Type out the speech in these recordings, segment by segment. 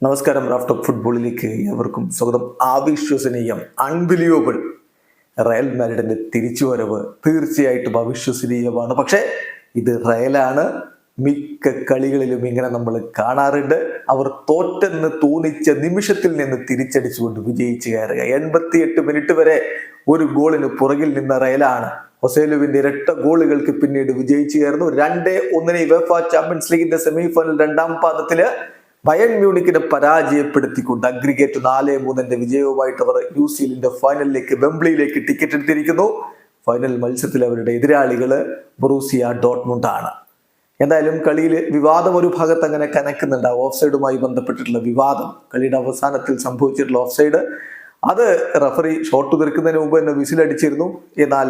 നമസ്കാരം. Raft of ഫുട്ബോളിലേക്ക് ഏവർക്കും സ്വാഗതം. അവിശ്വസനീയം, അൺബിലീവബിൾ, റയൽ മാഡ്രിഡിന്റെ തിരിച്ചുവരവ് തീർച്ചയായിട്ടും അവിശ്വസനീയമാണ്. പക്ഷേ ഇത് റയലാണ്. മിക്ക കളികളിലും ഇങ്ങനെ നമ്മൾ കാണാറുണ്ട്. അവർ തോറ്റെന്ന് തോന്നിച്ച നിമിഷത്തിൽ നിന്ന് തിരിച്ചടിച്ചുകൊണ്ട് വിജയിച്ചു കയറുക. 88 മിനിറ്റ് വരെ ഒരു ഗോളിന് പുറകിൽ നിന്ന റയലാണ് ഹൊസേലുവിന്റെ ഇരട്ട ഗോളുകൾക്ക് പിന്നീട് വിജയിച്ചു കയറുന്നു. 2-1 യുവേഫ ചാമ്പ്യൻസ് ലീഗിന്റെ സെമിഫൈനൽ രണ്ടാം പാദത്തില് ബയൺ മ്യൂണിക്കിനെ പരാജയപ്പെടുത്തിക്കൊണ്ട് അഗ്രിഗേറ്റ് 4-3 വിജയവുമായിട്ട് അവർ യുസിഎല്ലിന്റെ ഫൈനലിലേക്ക് വെംബ്ലിയിലേക്ക് ടിക്കറ്റ് എടുത്തിരിക്കുന്നു. ഫൈനൽ മത്സരത്തിൽ അവരുടെ എതിരാളികള് ബൊറൂസിയ ഡോർട്ട്മുണ്ട് ആണ്. എന്തായാലും കളിയിൽ വിവാദം ഒരു ഭാഗത്ത് അങ്ങനെ കനക്കുന്നുണ്ട്. ഓഫ്സൈഡുമായി ബന്ധപ്പെട്ടിട്ടുള്ള വിവാദം, കളിയുടെ അവസാനത്തിൽ സംഭവിച്ചിട്ടുള്ള ഓഫ്സൈഡ്, അത് റഫറി ഷോട്ട് തീർക്കുന്നതിന് മുമ്പ് തന്നെ വിസിലടിച്ചിരുന്നു. എന്നാൽ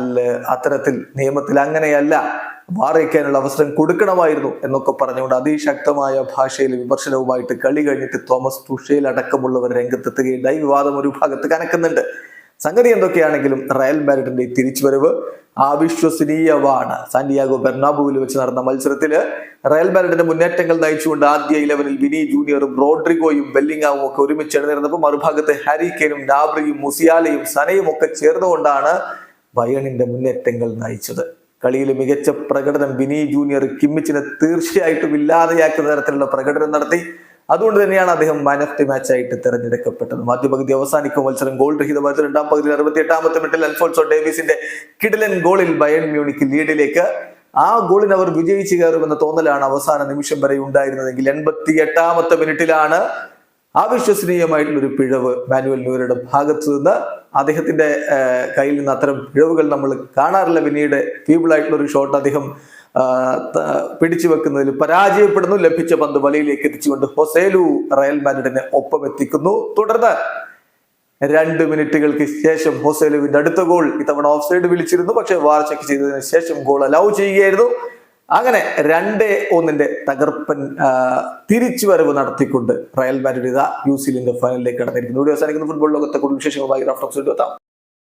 അത്തരത്തിൽ നിയമത്തിൽ അങ്ങനെയല്ല, വാറിക്കാനുള്ള അവസരം കൊടുക്കണമായിരുന്നു എന്നൊക്കെ പറഞ്ഞുകൊണ്ട് അതിശക്തമായ ഭാഷയിൽ വിമർശനവുമായിട്ട് കളി കഴിഞ്ഞിട്ട് തോമസ് തുഷേൽ അടക്കമുള്ളവർ രംഗത്തെത്തുകയുണ്ടായി. വിവാദം ഒരു ഭാഗത്ത് കനക്കുന്നുണ്ട്. സംഗതി എന്തൊക്കെയാണെങ്കിലും റയൽ മാഡ്രിഡിന്റെ തിരിച്ചുവരവ് അവിശ്വസനീയമാണ്. സാന്റിയാഗോ ബെർണാബുവിൽ വെച്ച് നടന്ന മത്സരത്തില് റയൽ മാഡ്രിഡിന്റെ മുന്നേറ്റങ്ങൾ നയിച്ചുകൊണ്ട് ആദ്യ 11-ൽ വിനി ജൂനിയറും റോഡ്രിഗോയും ബെല്ലിംഗാമും ഒക്കെ ഒരുമിച്ച് എഴുന്നേരുന്നപ്പോൾ മറുഭാഗത്ത് ഹാരി കെയ്നും നാബ്രിയും മുസിയാലയും സനയും ഒക്കെ ചേർന്നുകൊണ്ടാണ് ബയണിന്റെ മുന്നേറ്റങ്ങൾ നയിച്ചത്. കളിയിൽ മികച്ച പ്രകടനം വിനി ജൂനിയർ കിമ്മിച്ചിനെ തീർച്ചയായിട്ടും ഇല്ലാതെയാക്കുന്ന തരത്തിലുള്ള പ്രകടനം നടത്തി. അതുകൊണ്ട് തന്നെയാണ് അദ്ദേഹം മാൻ ഓഫ് ദി മാച്ച് ആയിട്ട് തെരഞ്ഞെടുക്കപ്പെട്ടത്. ആദ്യ പകുതി അവസാനിക്കും മത്സരം ഗോൾ രഹിതമായിരുന്നു. രണ്ടാം പകുതി 68-ാമത്തെ മിനിറ്റിൽ അൽഫോൺസോ ഡേവിസിന്റെ കിടിലൻ ഗോളിൽ ബയൺ മ്യൂണിക്ക് ലീഡിലേക്ക്. ആ ഗോളിന് അവർ വിജയിച്ചു കയറുമെന്ന തോന്നലാണ് അവസാന നിമിഷം വരെ ഉണ്ടായിരുന്നതെങ്കിൽ 88-ാമത്തെ മിനിറ്റിലാണ് അവിശ്വസനീയമായിട്ടുള്ള ഒരു പിഴവ് മാനുവൽ ന്യൂയറുടെ ഭാഗത്തു നിന്ന്. അദ്ദേഹത്തിന്റെ കയ്യിൽ നിന്ന് അത്തരം പിഴവുകൾ നമ്മൾ കാണാറില്ല. പിന്നീട് ഫീബിൾ ആയിട്ടുള്ള ഒരു ഷോട്ട് അദ്ദേഹം പിടിച്ചു വെക്കുന്നതിൽ പരാജയപ്പെടുന്നു. ലഭിച്ച പന്ത് വലയിലേക്ക് എത്തിച്ചുകൊണ്ട് ഹൊസേലു റയൽ മാഡ്രിഡിനെ ഒപ്പം എത്തിക്കുന്നു. തുടർന്ന് 2 മിനിറ്റുകൾക്ക് ശേഷം ഹൊസേലുവിന്റെ അടുത്ത ഗോൾ ഇത്തവണ ഓഫ് സൈഡ് വിളിച്ചിരുന്നു. പക്ഷെ വാർ ചെക്ക് ചെയ്തതിനു ശേഷം ഗോൾ അലൗ ചെയ്യുകയായിരുന്നു. അങ്ങനെ 2-1 തകർപ്പൻ തിരിച്ചുവരവ് നടത്തിക്കൊണ്ട് റയൽ മാഡ്രിഡ് യുസിഎല്ലിന്റെ ഫൈനലിലേക്ക് കടന്നിരിക്കുന്നു. വീഡിയോ അവസാനിക്കുന്ന ഫുട്ബോൾ ലോകത്തെ കൂടുതൽ വിശേഷങ്ങളുമായി റാഫ്റ്റ് ഓഫ് ഫുട്ബോൾ എത്താം.